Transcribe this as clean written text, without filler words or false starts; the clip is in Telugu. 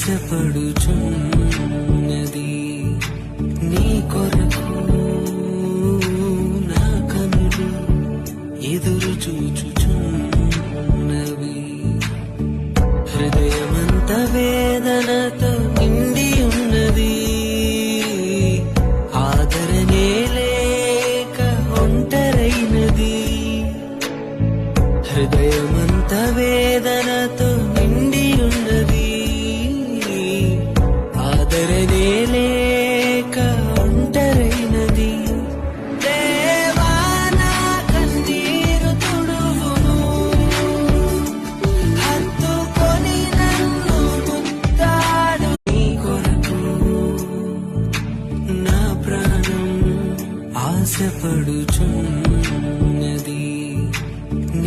ఆశపడుచున్నది నీ కొరకు నా కనులు ఎదురు చూచుచున్నవి. హృదయమంత వేదనతో నిండి ఉన్నది, ఆదరణే లేక ఒంటరైనది. హృదయమంత వేదనతో